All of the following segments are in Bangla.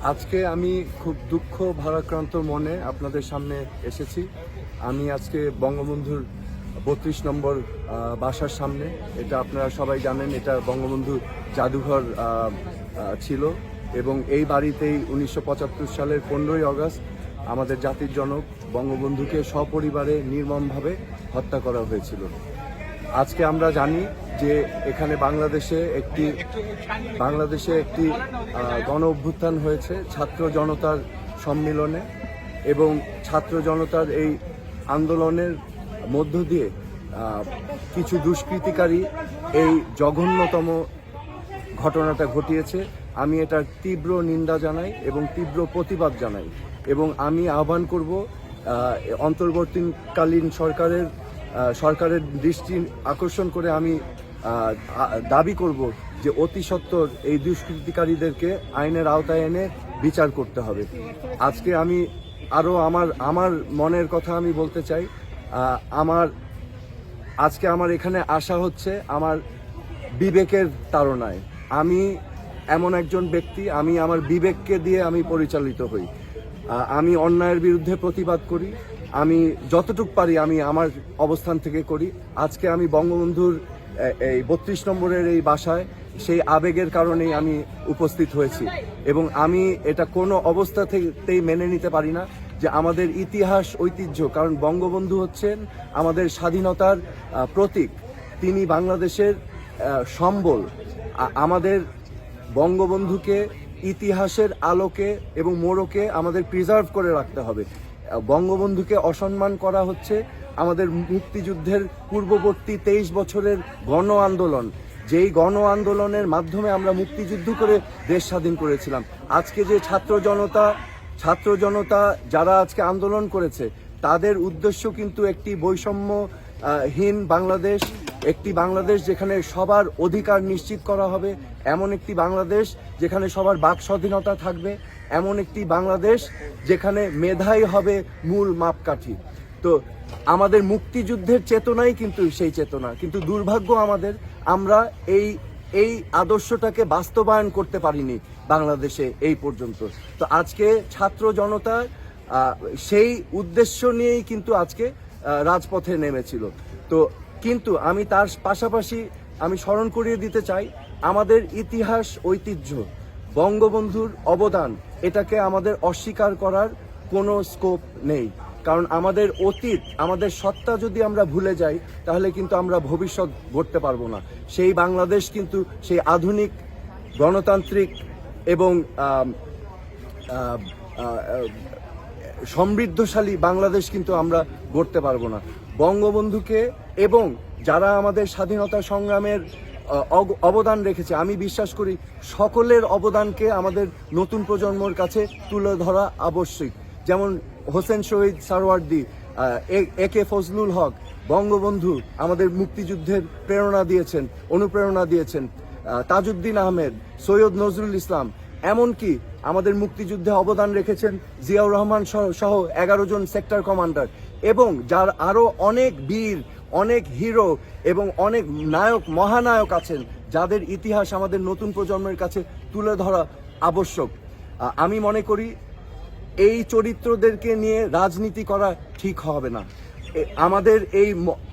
আজকে আমি খুব দুঃখ ভারাক্রান্ত মনে আপনাদের সামনে এসেছি। আমি আজকে বঙ্গবন্ধুর ৩২ নম্বর বাসার সামনে। এটা আপনারা সবাই জানেন, এটা বঙ্গবন্ধু জাদুঘর ছিল এবং এই বাড়িতেই ১৯৭৫ সালের ১৫ই আগস্ট আমাদের জাতির জনক বঙ্গবন্ধুকে সপরিবারে নির্মমভাবে হত্যা করা হয়েছিল। আজকে আমরা জানি যে এখানে বাংলাদেশে একটি গণ অভ্যুত্থান হয়েছে ছাত্র জনতার সম্মিলনে, এবং ছাত্র জনতার এই আন্দোলনের মধ্য দিয়ে কিছু দুষ্কৃতিকারী এই জঘন্যতম ঘটনাটা ঘটিয়েছে। আমি এটার তীব্র নিন্দা জানাই এবং তীব্র প্রতিবাদ জানাই, এবং আমি আহ্বান করব অন্তর্বর্তীকালীন সরকারের দৃষ্টি আকর্ষণ করে আমি দাবি করব যে অতি সত্বর এই দুষ্কৃতিকারীদেরকে আইনের আওতায় এনে বিচার করতে হবে। আজকে আমি আরও আমার মনের কথা আমি বলতে চাই। আজকে আমার এখানে আসা হচ্ছে আমার বিবেকের তাড়নায়। আমি এমন একজন ব্যক্তি, আমি আমার বিবেককে দিয়ে আমি পরিচালিত হই। আমি অন্যায়ের বিরুদ্ধে প্রতিবাদ করি, আমি যতটুকু পারি আমি আমার অবস্থান থেকে করি। আজকে আমি বঙ্গবন্ধুর এই ৩২ নম্বরের এই বাসায় সেই আবেগের কারণেই আমি উপস্থিত হয়েছি, এবং আমি এটা কোনো অবস্থাতেই মেনে নিতে পারি না যে আমাদের ইতিহাস ঐতিহ্য, কারণ বঙ্গবন্ধু হচ্ছেন আমাদের স্বাধীনতার প্রতীক, তিনি বাংলাদেশের সম্বল। আমাদের বঙ্গবন্ধুকে ইতিহাসের আলোকে এবং মোড়কে আমাদের প্রিজার্ভ করে রাখতে হবে। বঙ্গবন্ধুকে অসম্মান করা হচ্ছে আমাদের মুক্তিযুদ্ধের পূর্ববর্তী 23 বছরের গণ আন্দোলন, যেই গণ আন্দোলনের মাধ্যমে আমরা মুক্তিযুদ্ধ করে দেশ স্বাধীন করেছিলাম। আজকে যে ছাত্র জনতা যারা আজকে আন্দোলন করেছে, তাদের উদ্দেশ্য কিন্তু একটি বৈষম্যহীন বাংলাদেশ, একটি বাংলাদেশ যেখানে সবার অধিকার নিশ্চিত করা হবে, এমন একটি বাংলাদেশ যেখানে সবার বাক স্বাধীনতা থাকবে, এমন একটি বাংলাদেশ যেখানে মেধাই হবে মূল মাপকাঠি। তো আমাদের মুক্তিযুদ্ধের চেতনাই কিন্তু সেই চেতনা, কিন্তু দুর্ভাগ্য আমরা এই আদর্শটাকে বাস্তবায়ন করতে পারিনি বাংলাদেশে এই পর্যন্ত। তো আজকে ছাত্র জনতা সেই উদ্দেশ্য নিয়েই কিন্তু আজকে রাজপথে নেমেছিল। তো কিন্তু আমি তার পাশাপাশি আমি স্মরণ করিয়ে দিতে চাই আমাদের ইতিহাস ঐতিহ্য, বঙ্গবন্ধুর অবদান, এটাকে আমাদের অস্বীকার করার কোনো স্কোপ নেই। কারণ আমাদের অতীত, আমাদের সত্তা যদি আমরা ভুলে যাই, তাহলে কিন্তু আমরা ভবিষ্যৎ গড়তে পারবো না। সেই বাংলাদেশ কিন্তু সেই আধুনিক গণতান্ত্রিক এবং সমৃদ্ধশালী বাংলাদেশ কিন্তু আমরা গড়তে পারবো না। বঙ্গবন্ধুকে এবং যারা আমাদের স্বাধীনতা সংগ্রামের অবদান রেখেছে, আমি বিশ্বাস করি সকলের অবদানকে আমাদের নতুন প্রজন্মর কাছে তুলে ধরা আবশ্যক। যেমন হোসেন শহীদ সারওয়ার্দী, একে ফজলুল হক, বঙ্গবন্ধু আমাদের মুক্তিযুদ্ধের প্রেরণা দিয়েছেন, অনুপ্রেরণা দিয়েছেন, তাজউদ্দিন আহমেদ, সৈয়দ নজরুল ইসলাম, এমনকি আমাদের মুক্তিযুদ্ধে অবদান রেখেছেন জিয়াউর রহমান সহ 11 জন সেক্টর কমান্ডার, এবং যার আরও অনেক বীর, অনেক হিরো এবং অনেক নায়ক, মহানায়ক আছেন, যাদের ইতিহাস আমাদের নতুন প্রজন্মের কাছে তুলে ধরা আবশ্যক। আমি মনে করি এই চরিত্রদেরকে নিয়ে রাজনীতি করা ঠিক হবে না। আমাদের এই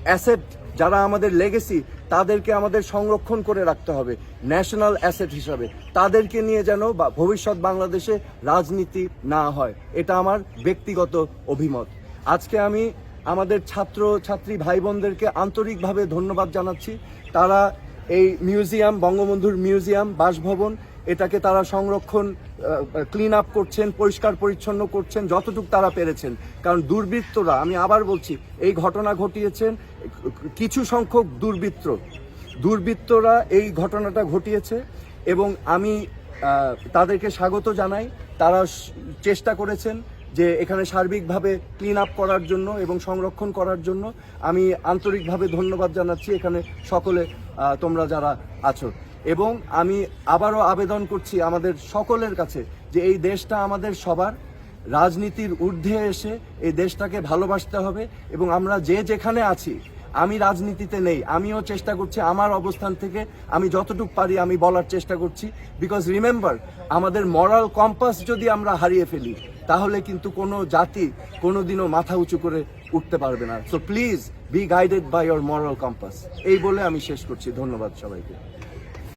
অ্যাসেট, যারা আমাদের লেগেসি, তাদেরকে আমাদের সংরক্ষণ করে রাখতে হবে ন্যাশনাল অ্যাসেট হিসাবে। তাদেরকে নিয়ে যেন ভবিষ্যৎ বাংলাদেশে রাজনীতি না হয়, এটা আমার ব্যক্তিগত অভিমত। আজকে আমি আমাদের ছাত্রছাত্রী ভাই বোনদেরকে আন্তরিকভাবে ধন্যবাদ জানাচ্ছি। তারা এই মিউজিয়াম, বঙ্গবন্ধুর মিউজিয়াম, বাসভবন, এটাকে তারা সংরক্ষণ, ক্লিন আপ করছেন, পরিষ্কার পরিচ্ছন্ন করছেন যতটুকু তারা পেরেছেন। কারণ দুর্বৃত্তরা, আমি আবার বলছি, এই ঘটনা ঘটিয়েছেন কিছু সংখ্যক দুর্বৃত্তরা এই ঘটনাটা ঘটিয়েছে, এবং আমি তাদেরকে স্বাগত জানাই। তারা চেষ্টা করেছেন যে এখানে সার্বিকভাবে ক্লিন আপ করার জন্য এবং সংরক্ষণ করার জন্য। আমি আন্তরিকভাবে ধন্যবাদ জানাচ্ছি এখানে সকলে, তোমরা যারা আছো। এবং আমি আবারও আবেদন করছি আমাদের সকলের কাছে যে এই দেশটা আমাদের সবার, রাজনীতির ঊর্ধ্বে এসে এই দেশটাকে ভালোবাসতে হবে, এবং আমরা যে যেখানে আছি আমি রাজনীতিতে নেই, আমিও চেষ্টা করছি আমার অবস্থান থেকে আমি যতটুকু পারি আমি বলার চেষ্টা করছি। বিকজ রিমেম্বার, আমাদের মরাল কম্পাস যদি আমরা হারিয়ে ফেলি তাহলে কিন্তু কোনো জাতি কোনোদিনও মাথা উঁচু করে উঠতে পারবে না। So please be guided by your moral compass. এই বলে আমি শেষ করছি। ধন্যবাদ সবাইকে।